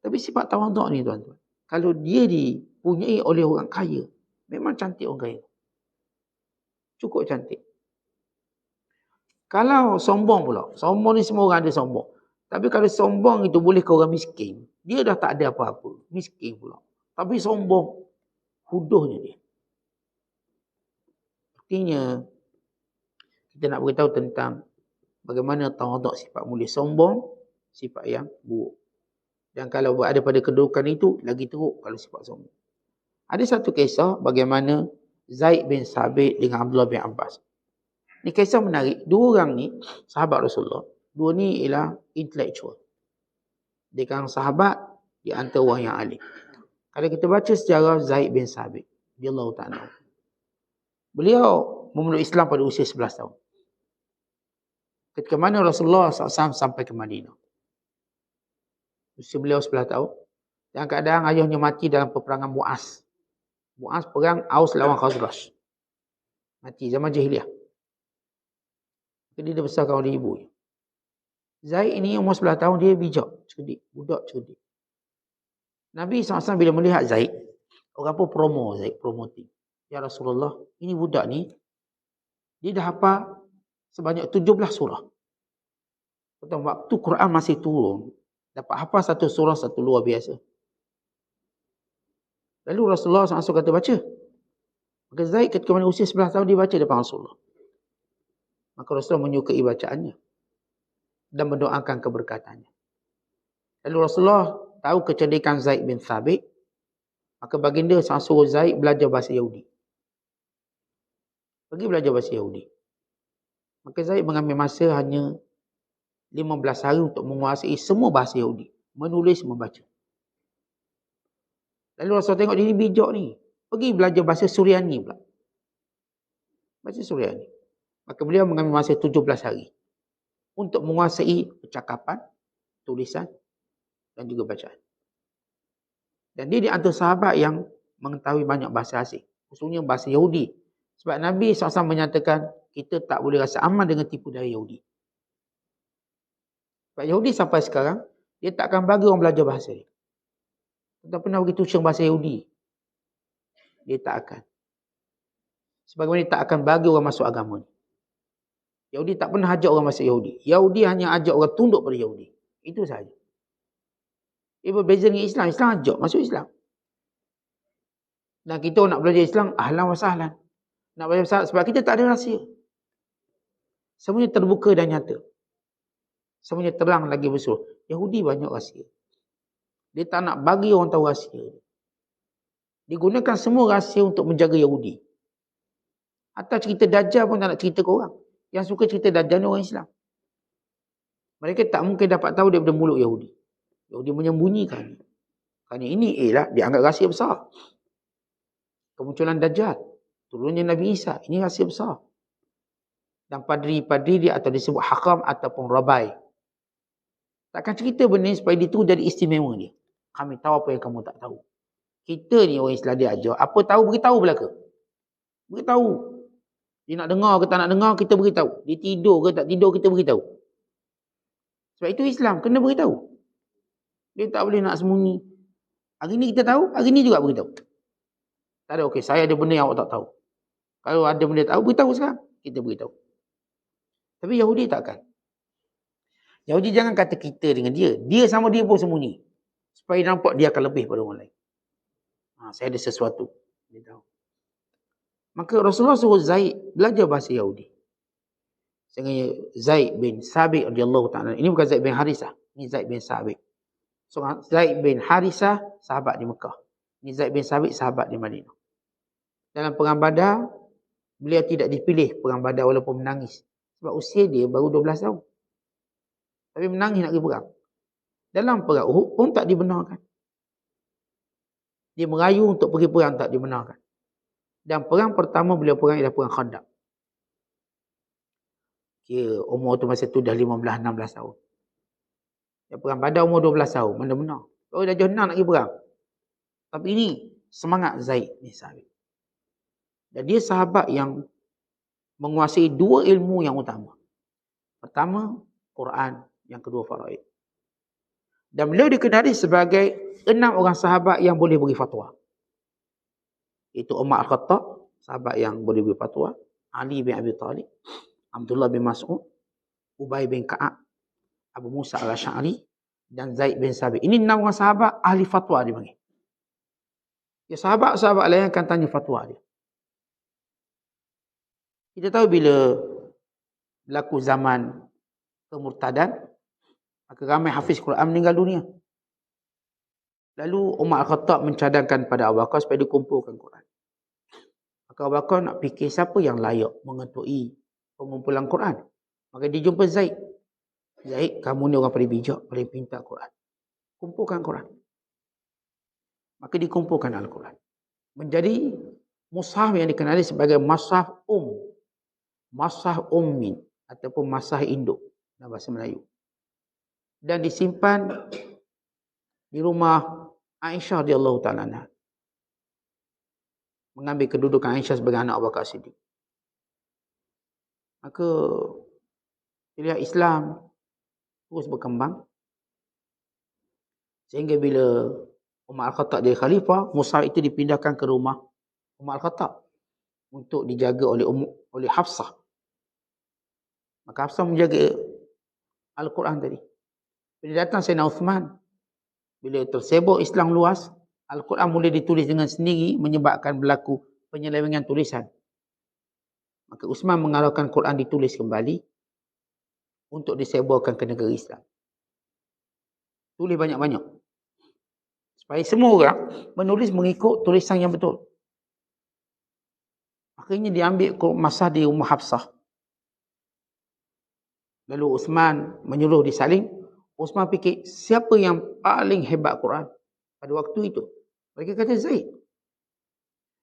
Tapi sifat tawaduk ni tuan-tuan, kalau dia dipunyai oleh orang kaya, memang cantik orang kaya. Cukup cantik. Kalau sombong pula, sombong ni semua orang ada sombong. Tapi kalau sombong itu boleh ke orang miskin, dia dah tak ada apa-apa. Miskin pula. Tapi sombong, huduhnya dia. Artinya, kita nak beritahu tentang bagaimana tawaduk sifat mulia. Sombong, sifat yang buruk. Dan kalau berada pada kedudukan itu, lagi teruk kalau sifat sombong. Ada satu kisah bagaimana Zaid bin Sabit dengan Abdullah bin Abbas. Ini kisah menarik. Dua orang ni, sahabat Rasulullah. Dua ni ialah intellectual. Dia kan sahabat di antara orang yang alim. Kalau kita baca sejarah Zaid bin Sabit, radhiyallahu ta'ala, beliau memeluk Islam pada usia 11 tahun. Ketika mana Rasulullah SAW sampai ke Madinah. Usia beliau 11 tahun. Dan keadaan ayahnya mati dalam peperangan Mu'az. Mu'az perang Aus lawan Khazraj. Mati zaman jahiliah. Jadi dia besarkan oleh ibunya. Zaid ini umur 11 tahun, dia bijak, cerdik, budak cerdik. Nabi SAW bila melihat Zaid, orang pun promo Zaid, promoting. Ya Rasulullah, ini budak ni, dia dah hafal sebanyak 17 surah. Waktu Quran masih turun, dapat hafal satu surah, satu luar biasa. Lalu Rasulullah SAW kata baca. Maka Zaid ketika mana usia 11 tahun, dia baca depan Rasulullah. Maka Rasulullah menyukai bacaannya dan mendoakan keberkatannya. Lalu Rasulullah tahu kecerdikan Zaid bin Thabit, maka baginda suruh Zaid belajar bahasa Yahudi. Pergi belajar bahasa Yahudi. Maka Zaid mengambil masa hanya 15 hari untuk menguasai semua bahasa Yahudi. Menulis, membaca. Lalu Rasulullah tengok dia ni bijak ni. Pergi belajar bahasa Suryani pula. Bahasa Suryani. Maka beliau mengambil masa 17 hari. Untuk menguasai percakapan, tulisan dan juga bacaan. Dan dia di antara sahabat yang mengetahui banyak bahasa asing. Khususnya bahasa Yahudi. Sebab Nabi SAW menyatakan kita tak boleh rasa aman dengan tipu daya Yahudi. Sebab Yahudi sampai sekarang, dia tak akan bagi orang belajar bahasa dia. Tak pernah bagi tuition bahasa Yahudi. Dia tak akan. Sebagaimana dia tak akan bagi orang masuk agama ni. Yahudi tak pernah ajak orang masuk Yahudi. Yahudi hanya ajak orang tunduk pada Yahudi. Itu sahaja. Ia berbeza dengan Islam. Islam ajak masuk Islam. Dan kita nak belajar Islam, ahlan wa sahlan. Nak belajar Islam sebab kita tak ada rahsia. Semuanya terbuka dan nyata. Semuanya terang lagi bersuruh. Yahudi banyak rahsia. Dia tak nak bagi orang tahu rahsia. Dia gunakan semua rahsia untuk menjaga Yahudi. Atau cerita Dajjal pun tak nak cerita ke orang. Yang suka cerita Dajjal ni orang Islam. Mereka tak mungkin dapat tahu daripada mulut Yahudi. Yahudi menyembunyikan. Kerana ini ialah dianggap rahsia besar. Kemunculan Dajjal. Turunnya Nabi Isa. Ini rahsia besar. Dan padri-padri dia atau disebut hakam ataupun rabai. Takkan cerita benda ni supaya itu jadi istimewa dia. Kami tahu apa yang kamu tak tahu. Kita ni orang Islam dia ajar. Apa tahu beritahu belaka. Beritahu. Dia nak dengar ke tak nak dengar, kita beritahu. Dia tidur ke tak tidur, kita beritahu. Sebab itu Islam, kena beritahu. Dia tak boleh nak sembunyi. Hari ni kita tahu, hari ni juga beritahu. Tak ada, okey, saya ada benda yang awak tak tahu. Kalau ada benda tahu, beritahu sekarang. Kita beritahu. Tapi Yahudi takkan. Yahudi jangan kata kita dengan dia. Dia sama dia pun sembunyi. Supaya nampak dia akan lebih pada orang lain. Saya ada sesuatu. Dia tahu. Maka Rasulullah suruh Zaid belajar bahasa Yahudi. Sehingga Zaid bin Sabit radhiyallahu ta'ala. Ini bukan Zaid bin Harisah. Ini Zaid bin Sabit. So, Zaid bin Harisah, sahabat di Mekah. Ini Zaid bin Sabit, sahabat di Madinah. Dalam perang Badar, beliau tidak dipilih perang Badar walaupun menangis. Sebab usia dia baru 12 tahun. Tapi menangis nak pergi perang. Dalam perang Uhud pun tak dibenarkan. Dia merayu untuk pergi perang, tak dibenarkan. Dan perang pertama beliau perang ialah perang Khandaq. Kira umur tu masa tu dah 15-16 tahun. Dia perang Badar umur 12 tahun. Mana benar. Baru dah jenang nak pergi perang. Tapi ini semangat Zaid bin Sabit. Dan dia sahabat yang menguasai dua ilmu yang utama. Pertama, Quran. Yang kedua, faraid. Dan beliau dikenali sebagai 6 orang sahabat yang boleh beri fatwa. Itu Umar Al-Khattab, sahabat yang boleh beri fatwa. Ali bin Abi Talib, Abdullah bin Mas'ud, Ubay bin Ka'ab, Abu Musa Al-Asy'ari dan Zaid bin Sabit. Ini 6 orang sahabat ahli fatwa dipanggil. Ya, sahabat-sahabat lain akan tanya fatwa dia. Kita tahu bila berlaku zaman kemurtadan, maka ramai hafiz Quran meninggal dunia. Lalu Umar Al-Khattab mencadangkan pada Abu Bakar supaya dikumpulkan Quran. Maka Abu Bakar nak fikir siapa yang layak mengetui pengumpulan Quran. Maka dia jumpa Zaid. Zaid, kamu ni orang paling bijak, paling pintar Quran. Kumpulkan Quran. Maka dikumpulkan Al-Quran. Menjadi mushaf yang dikenali sebagai mushaf mushaf ummi ataupun mushaf induk dalam bahasa Melayu. Dan disimpan di rumah Aisyah radhiyallahu ta'ala anha. Mengambil kedudukan Aisyah sebagai anak Abu Bakar Siddiq. Maka pilihan Islam terus berkembang. Sehingga bila Umar Al-Khattab jadi khalifah, mushaf itu dipindahkan ke rumah Umar Al-Khattab untuk dijaga oleh Hafsah. Maka Hafsah menjaga Al-Quran tadi. Bila datang Sayyidina Uthman, bila tersebar Islam luas, Al-Quran mula ditulis dengan sendiri menyebabkan berlaku penyelewengan tulisan. Maka Uthman mengarahkan Quran ditulis kembali untuk disebarkan ke negara Islam. Tulis banyak-banyak. Supaya semua orang menulis mengikut tulisan yang betul. Akhirnya diambil masa di rumah Hafsah. Lalu Uthman menyuruh disalin. Uthman fikir, siapa yang paling hebat Quran pada waktu itu? Mereka kata Zaid.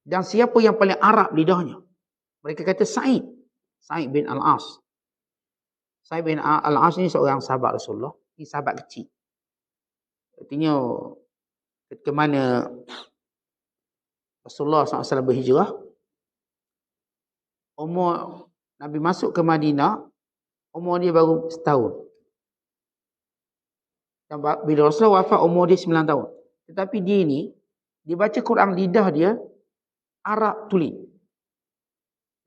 Dan siapa yang paling Arab lidahnya? Mereka kata Sa'id. Sa'id bin Al-As. Sa'id bin Al-As ni seorang sahabat Rasulullah. Ini sahabat kecil. Artinya, ketika mana Rasulullah SAW berhijrah, umur Nabi masuk ke Madinah, umur dia baru setahun. Dan bila Rasulullah wafat, umur dia 9 tahun. Tetapi dia ni, dia baca Quran lidah dia, Arab tulis.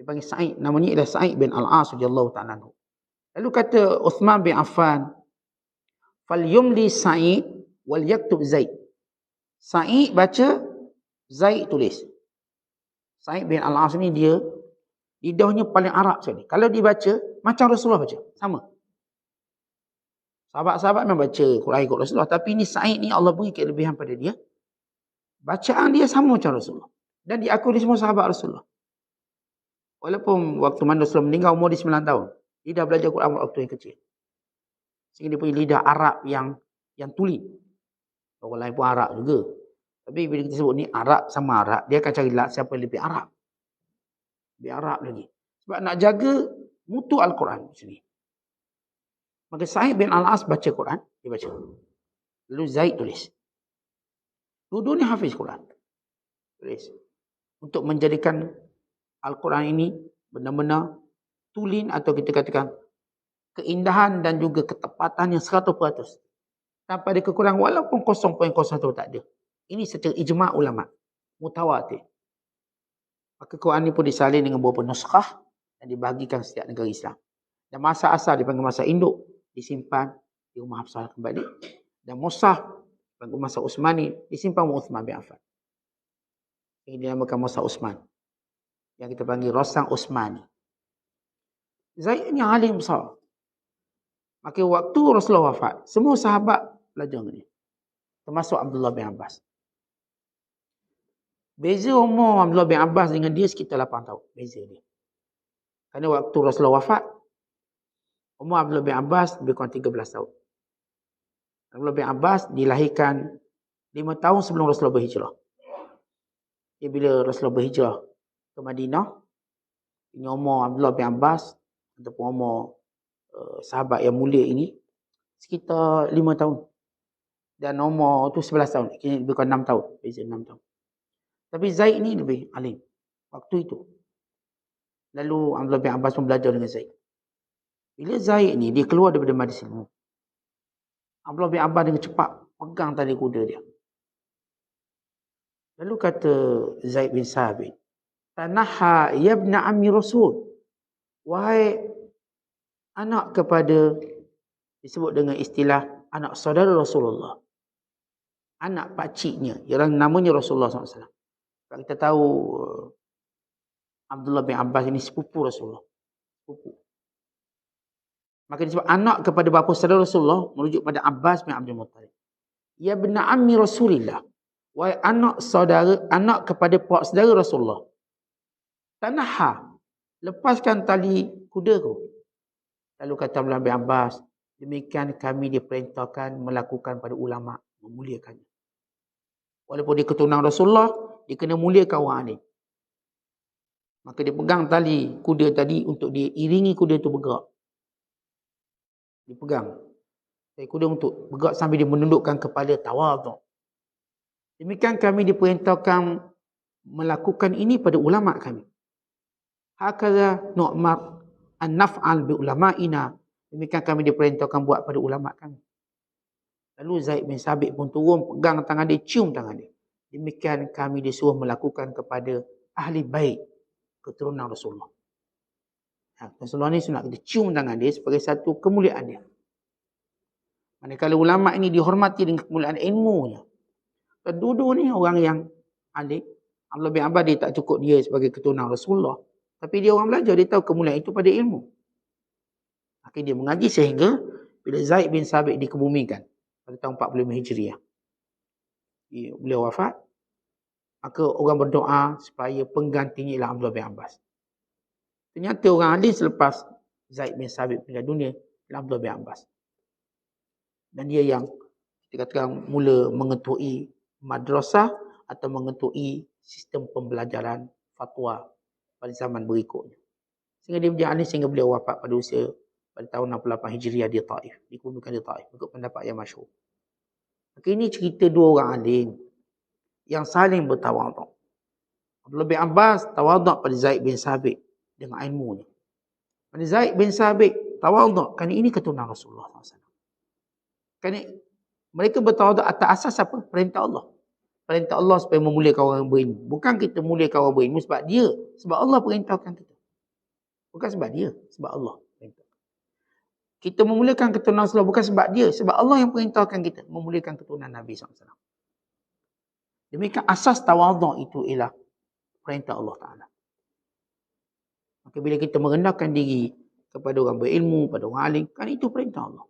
Dia panggil Sa'id. Namanya ialah Sa'id bin Al-As radhiyallahu ta'ala anhu. Lalu kata Uthman bin Affan, "Falyumli Sa'id wal yaktub Zaid." Sa'id baca, Zaid tulis. Sa'id bin Al-As ni dia, lidahnya paling Arab sekali. Kalau dia baca, macam Rasulullah baca. Sama. Sahabat-sahabat memang baca Quran ikut Rasulullah. Tapi ni Sa'id ni Allah beri kelebihan pada dia. Bacaan dia sama macam Rasulullah. Dan diakui semua sahabat Rasulullah. Walaupun waktu mana Rasulullah meninggal umur dia 9 tahun. Dia dah belajar Quran waktu yang kecil. Sehingga dia punya lidah Arab yang tuli. Orang lain pun Arab juga. Tapi bila kita sebut ni Arab sama Arab, dia akan cari siapa yang lebih Arab. Lebih Arab lagi. Sebab nak jaga mutu Al-Quran sini. Maka Sa'id bin Al-As baca Quran, dia baca. Lalu Zaid tulis. Dua-dua ni hafiz Quran. Tulis. Untuk menjadikan Al-Quran ini benar-benar tulen atau kita katakan keindahan dan juga ketepatan yang 100%. Tanpa ada kekurangan walaupun 0.01 tak ada. Ini secara ijma' ulama. Mutawatir. Maka Quran ini pun disalin dengan beberapa nuskhah dan dibahagikan setiap negara Islam. Dan masa asal dipanggil masa induk, disimpan di rumah Hafsah kembali. Dan mushaf dipanggil masa Uthmani, disimpan oleh Uthman bin Affan. Ini dinamakan mushaf Uthman. Yang kita panggil Rasang Uthmani. Zaid ni alim besar. Maka waktu Rasulullah wafat, semua sahabat belajar dengan dia. Termasuk Abdullah bin Abbas. Beza umur Abdullah bin Abbas dengan dia sekitar 8 tahun. Beza dia. Kerana waktu Rasulullah wafat, umur Abdullah bin Abbas lebih kurang 13 tahun. Abdullah bin Abbas dilahirkan 5 tahun sebelum Rasulullah berhijrah. Bila Rasulullah berhijrah ke Madinah. Ini umur Abdullah bin Abbas ataupun umur sahabat yang mulia ini sekitar 5 tahun. Dan umur tu 11 tahun. Kini lebih kurang 6 tahun. Beza 6 tahun. Tapi Zaid ni lebih alim waktu itu. Lalu Abdullah bin Abbas pun belajar dengan Zaid. Bila Zaid ni dia keluar daripada majlis ilmu, Abdullah bin Abbas dengan cepat pegang tali kuda dia. Lalu kata Zaid bin Sabit, "Tanaha ya ibn ammi Rasul." Wahai anak kepada, disebut dengan istilah anak saudara Rasulullah. Anak pakciknya, yang namanya Rasulullah SAW. Kita tahu Abdullah bin Abbas ini sepupu Rasulullah. Sepupu. Maka disebut anak kepada bapa saudara Rasulullah merujuk pada Abbas bin Abdul Muttalib. Ya ibn ammi Rasulillah. Wahai anak saudara, anak kepada pak saudara Rasulullah. Tanaha, lepaskan tali kudaku. Lalu kata Abdullah bin Abbas, demikian kami diperintahkan melakukan pada ulama, memuliakannya. Walaupun dia keturunan Rasulullah, dia kena muliakan orang alim. Maka dia pegang tali kuda tadi untuk dia iringi kuda itu bergerak. Dia pegang tali kuda untuk bergerak sambil dia menundukkan kepala tawadhu. Demikian kami diperintahkan melakukan ini pada ulama kami. Hakadha nu'mar an naf'al bi ulama'ina. Demikian kami diperintahkan buat pada ulama kami. Lalu Zaid bin Sabit pun turun, pegang tangan dia, cium tangan dia. Demikian kami disuruh melakukan kepada ahli bait keturunan Rasulullah. Rasulullah ni sunat kita cium tangan dia sebagai satu kemuliaan dia. Manakala ulama ini dihormati dengan kemuliaan ilmunya. Dua-dua ni orang yang alim. Abdullah bin Abbas dia tak cukup dia sebagai keturunan Rasulullah. Tapi dia orang belajar, dia tahu kemuliaan itu pada ilmu. Akhirnya dia mengaji sehingga bila Zaid bin Sabit dikebumikan pada tahun 45 Hijriah. Beliau wafat. Maka orang berdoa supaya penggantinya ialah Abdullah bin Abbas. Ternyata orang alim selepas Zaid bin Sabit meninggal dunia ialah Abdullah bin Abbas. Dan dia yang kita katakan mula mengetuai madrasah atau mengetuai sistem pembelajaran fatwa pada zaman berikutnya. Sehingga dia menjadi alim sehingga beliau wafat pada usia pada tahun 68 Hijriah di Taif. Dikuburkan di Taif. Ikut pendapat yang masyhur. Maka ini cerita dua orang alim yang saling bertawaduk. Abdullah bin Abbas tawaduk pada Zaid bin Sabit dengan ilmunya. Pada Zaid bin Sabit tawaduk kerana ini keturunan Rasulullah SAW. Kerana mereka bertawaduk atas asas apa? Perintah Allah. Perintah Allah supaya memuliakan orang berilmu. Bukan kita muliakan orang berilmu sebab dia. Sebab Allah perintahkan kita. Bukan sebab dia. Sebab Allah perintah. Kita memuliakan keturunan Rasulullah bukan sebab dia. Sebab Allah yang perintahkan kita memuliakan keturunan Nabi SAW. Demikian asas tawaduk itu ialah perintah Allah Ta'ala. Maka bila kita merendahkan diri kepada orang berilmu, pada orang alim, kan itu perintah Allah.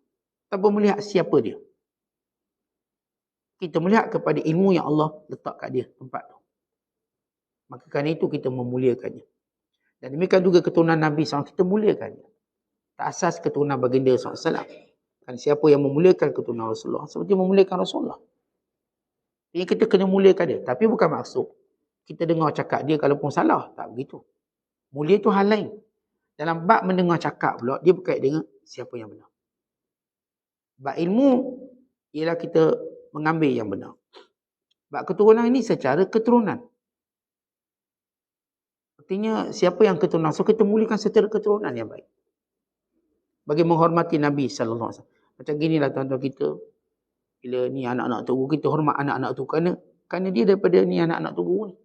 Tanpa melihat siapa dia. Kita melihat kepada ilmu yang Allah letak kat dia tempat tu. Maka kerana itu kita memuliakannya. Dan demikian juga keturunan Nabi SAW, kita muliakannya. Tak asas keturunan baginda SAW. Kan siapa yang memuliakan keturunan Rasulullah, seperti memuliakan Rasulullah. Jadi kita kena muliakan dia. Tapi bukan maksud kita dengar cakap dia kalaupun salah. Tak begitu. Mulia itu hal lain. Dalam bab mendengar cakap pula, dia berkait dengan siapa yang benar. Bab ilmu ialah kita mengambil yang benar. Bab keturunan ini secara keturunan. Artinya siapa yang keturunan. So kita muliakan secara keturunan yang baik. Bagi menghormati Nabi SAW. Macam ginilah tuan-tuan kita. Bila ni anak-anak tunggu, kita hormat anak-anak tu. Kerana dia daripada ni anak-anak tunggu ni.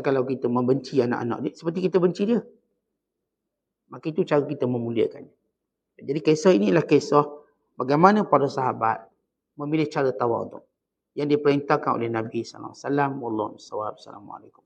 Kalau kita membenci anak-anak dia, seperti kita benci dia. Maka itu cara kita memuliakannya. Jadi kisah inilah kisah bagaimana para sahabat memilih cara tawaduk yang diperintahkan oleh Nabi SAW. Wallahu a'lam. Assalamualaikum.